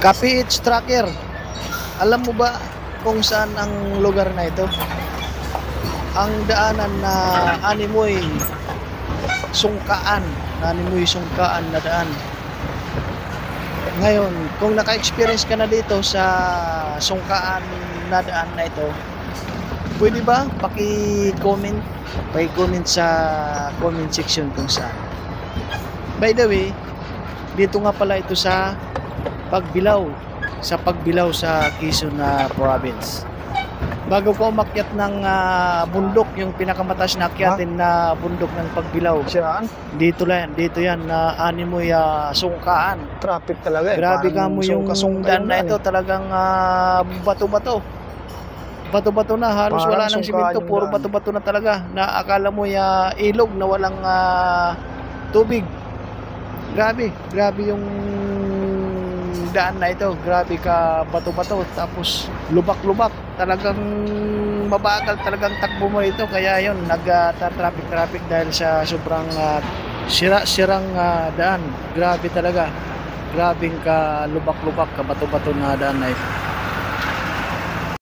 KPH Tracker. Alam mo ba kung saan ang lugar na ito? Ang daanan na animoy sungkaan na daan. Ngayon, kung naka-experience ka na dito sa sungkaan na daan na ito, pwede ba paki-comment sa comment section kung saan. By the way, dito nga pala ito sa Pagbilao sa Quezon Province. Bago ko umakyat ng bundok, yung pinakamataas na akyatin na bundok ng Pagbilao. Saan? Dito yan na animoy sungkaan. Traffic talaga eh. Grabe ka Parang mo yung daan na ito, talagang bato-bato. Bato-bato na, halos wala nang simento, puro bato-bato na talaga. Na akala mo ilog na walang tubig. Grabe yung daan na ito. Grabe ka bato-bato, tapos lubak-lubak. Talagang mabagal talagang takbo mo ito. Kaya yun, nag-traffic dahil sa sobrang sirang daan. Grabe talaga. Grabing ka lubak-lubak, ka bato-bato na daan na ito.